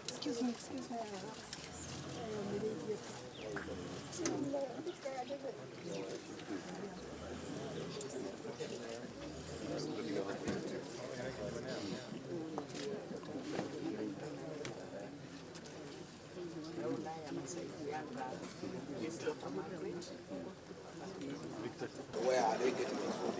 Excuse me. Where are they getting it from?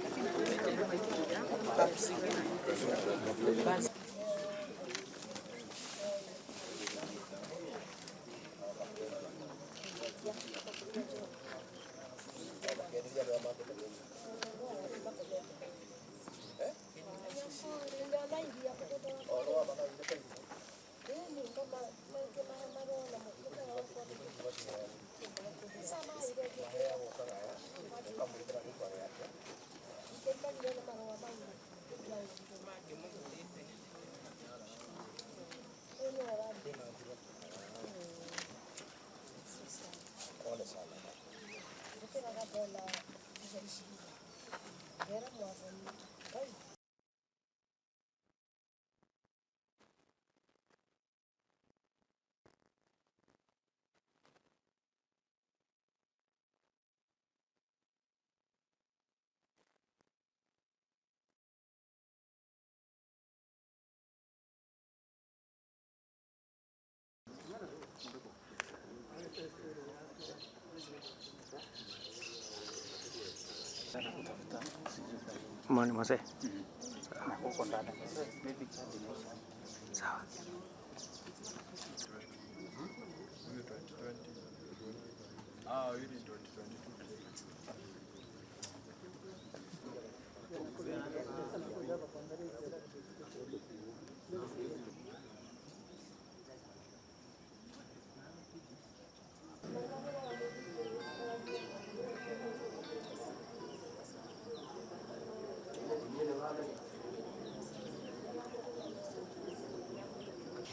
Mwani mzee. Sawa.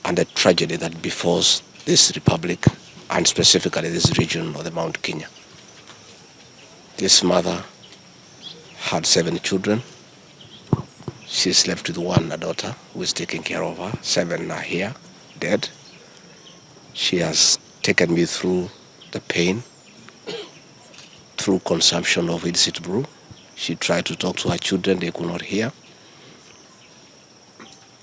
And the tragedy that befalls this republic, and specifically this region of the Mount Kenya. This mother had 7 children. She's left with one daughter who is taking care of her. 7 are here, dead. She has taken me through the pain, through consumption of illicit brew. She tried to talk to her children, they could not hear.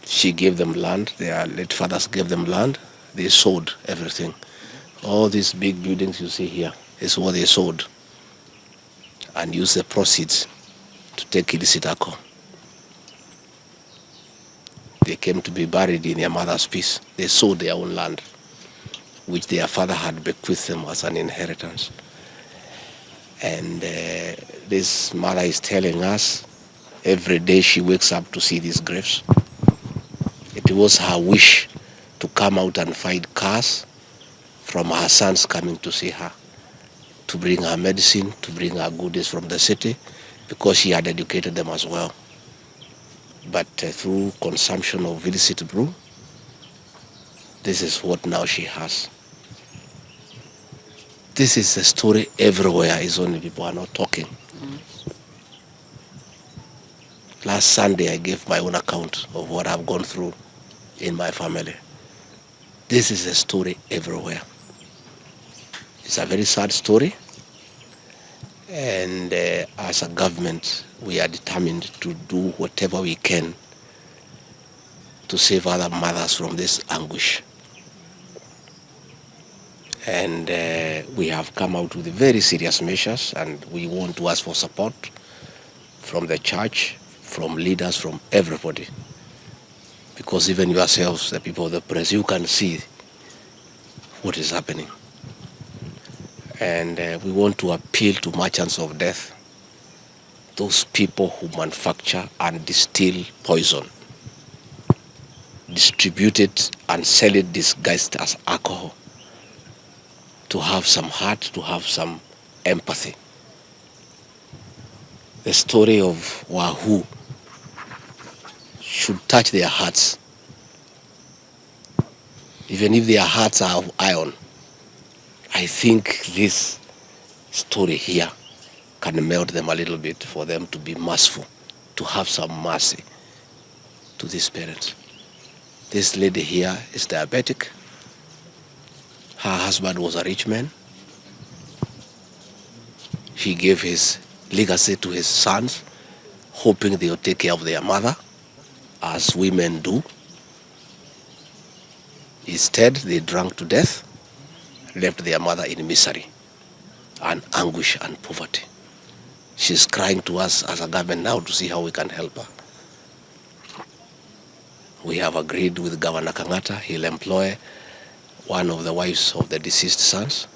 She gave them land, their late fathers gave them land, they sold everything. All these big buildings you see here is what they sold and used the proceeds to take illicit alcohol. They came to be buried in their mother's peace. They sold their own land, which their father had bequeathed them as an inheritance. And this mother is telling us every day she wakes up to see these graves. It was her wish to come out and find cars from her sons coming to see her, to bring her medicine, to bring her goodies from the city, because she had educated them as well. But through consumption of illicit brew, this is what now she has. This is a story everywhere, it's only people are not talking. Last Sunday I gave my own account of what I've gone through in my family. This is a story everywhere. It's a very sad story, and as a government we are determined to do whatever we can to save other mothers from this anguish. And we have come out with very serious measures, and we want to ask for support from the church, from leaders, from everybody. Because even yourselves, the people of the press, you can see what is happening. And we want to appeal to merchants of death those people who manufacture and distill poison, distribute it and sell it disguised as alcohol, to have some heart, to have some empathy. The story of Wahoo should touch their hearts, even if their hearts are of iron. I think this story here can melt them a little bit, for them to be merciful, to have some mercy to these parents. This lady here is diabetic. Her husband was a rich man. He gave his legacy to his sons, hoping they would take care of their mother, as women do. Instead, they drank to death, left their mother in misery and anguish and poverty. She's crying to us as a government now to see how we can help her. We have agreed with Governor Kang'ata. He'll employ one of the wives of the deceased sons,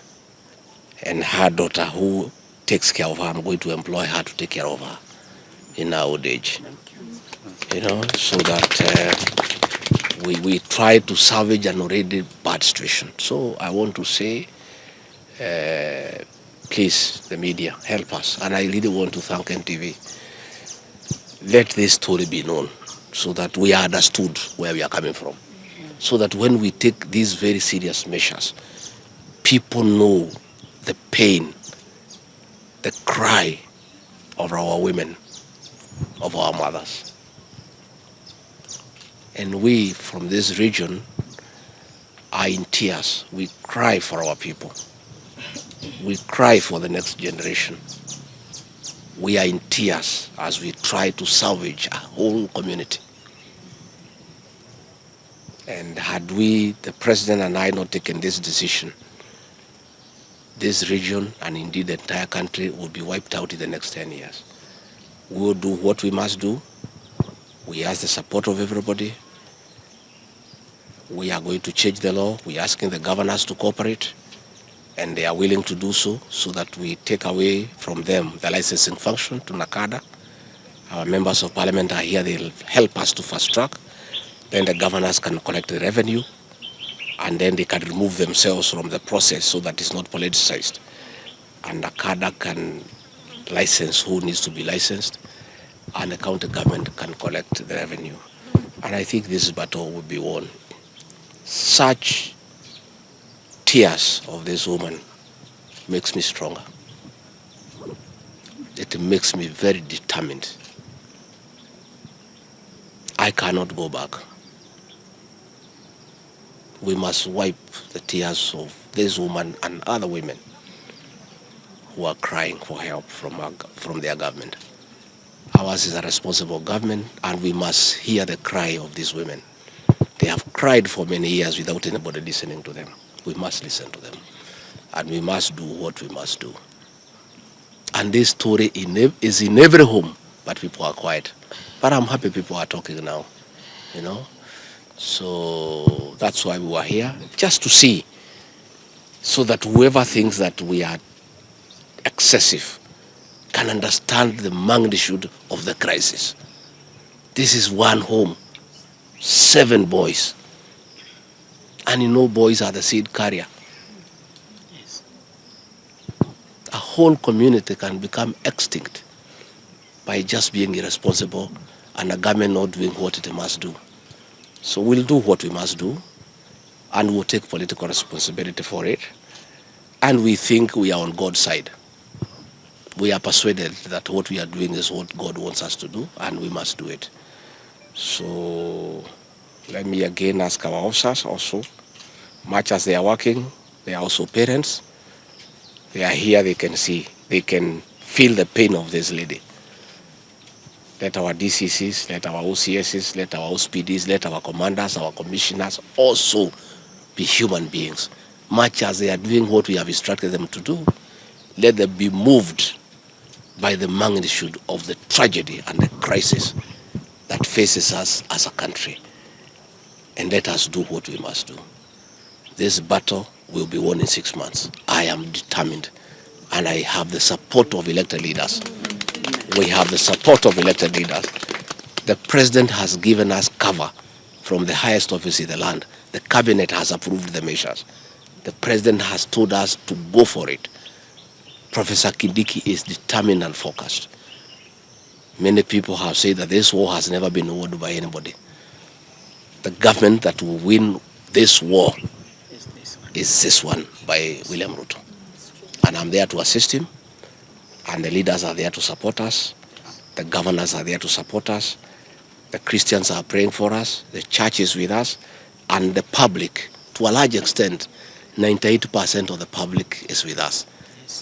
and her daughter who takes care of her. I'm going to employ her to take care of her in our old age. You know, so that we try to salvage an already bad situation. So I want to say, please, the media, help us. And I really want to thank NTV. Let this story be known so that we are understood where we are coming from. So that when we take these very serious measures, people know the pain, the cry of our women, of our mothers. And we from this region are in tears. We cry for our people. We cry for the next generation. We are in tears as we try to salvage a whole community. And had we, the president and I, not taken this decision, this region and indeed the entire country would be wiped out in the next 10 years. We will do what we must do. We ask the support of everybody. We are going to change the law. We are asking the governors to cooperate, and they are willing to do so, so that we take away from them the licensing function to NACADA. Our members of parliament are here. They'll help us to fast track. Then the governors can collect the revenue, and then they can remove themselves from the process so that it's not politicized. And NACADA can license who needs to be licensed, and the county government can collect the revenue. And I think this battle will be won. Such tears of this woman makes me stronger. It makes me very determined. I cannot go back. We must wipe the tears of this woman and other women who are crying for help from their government. Ours is a responsible government, and we must hear the cry of these women. They have cried for many years without anybody listening to them. We must listen to them, and we must do what we must do. And this story is in every home, but people are quiet. But I'm happy people are talking now, you know. So that's why we were here, just to see, so that whoever thinks that we are excessive can understand the magnitude of the crisis. This is one home, 7 boys. And you know, boys are the seed carrier. Yes. A whole community can become extinct by just being irresponsible and a government not doing what it must do. So we'll do what we must do, and we'll take political responsibility for it. And we think we are on God's side. We are persuaded that what we are doing is what God wants us to do, and we must do it. So let me again ask our officers also, much as they are working, they are also parents. They are here, they can see, they can feel the pain of this lady. Let our DCCs, let our OCSs, let our OSPDs, let our commanders, our commissioners also be human beings. Much as they are doing what we have instructed them to do, let them be moved by the magnitude of the tragedy and the crisis that faces us as a country. And let us do what we must do. This battle will be won in 6 months. I am determined, and I have the support of elected leaders. we have the support of elected leaders. The president has given us cover from the highest office in the land. The cabinet has approved the measures. The president has told us to go for it. Professor Kindiki is determined and focused. Many people have said that this war has never been won by anybody. The government that will win this war is this one by William Ruto. And I'm there to assist him, and the leaders are there to support us. The governors are there to support us. The Christians are praying for us. The church is with us. And the public, to a large extent, 98% of the public is with us.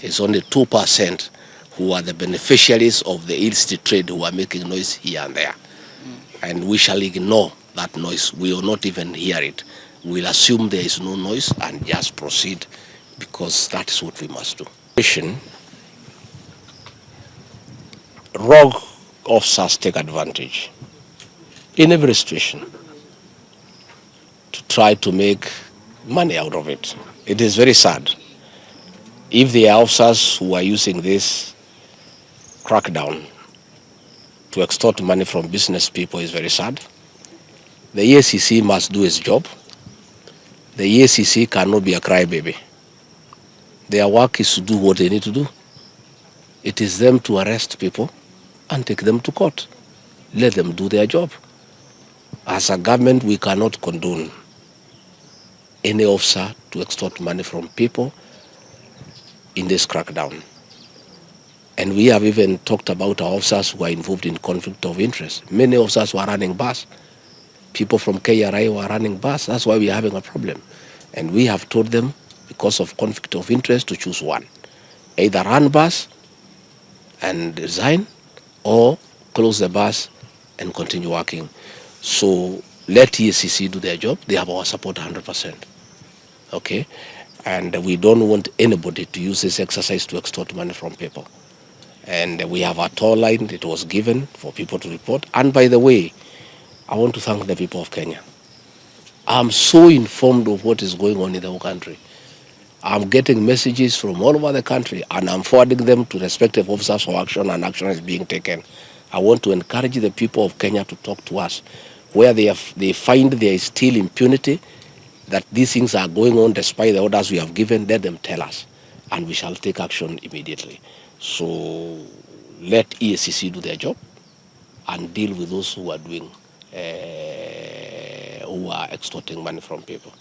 It's only 2% who are the beneficiaries of the illicit trade who are making noise here and there. And we shall ignore that noise. We will not even hear it. We'll assume there is no noise and just proceed, because that is what we must do. Rogue officers take advantage in every situation to try to make money out of it. It is very sad. If the officers who are using this crackdown to extort money from business people, is very sad. The EACC must do its job. The EACC cannot be a crybaby. Their work is to do what they need to do. It is them to arrest people and take them to court. Let them do their job. As a government, we cannot condone any officer to extort money from people in this crackdown. And we have even talked about our officers who are involved in conflict of interest. Many officers were running bus. People from KRI were running bus. That's why we are having a problem. And we have told them, because of conflict of interest, to choose one. Either run bus and resign, or close the bus and continue working. So let EACC do their job. They have our support 100%. Okay? And we don't want anybody to use this exercise to extort money from people. And we have a toll line that was given for people to report. And by the way, I want to thank the people of Kenya. I'm so informed of what is going on in the whole country. I'm getting messages from all over the country, and I'm forwarding them to respective officers for action, and action is being taken. I want to encourage the people of Kenya to talk to us. Where they find there is still impunity, that these things are going on despite the orders we have given, let them tell us, and we shall take action immediately. So let EACC do their job and deal with those who are doing, who are extorting money from people.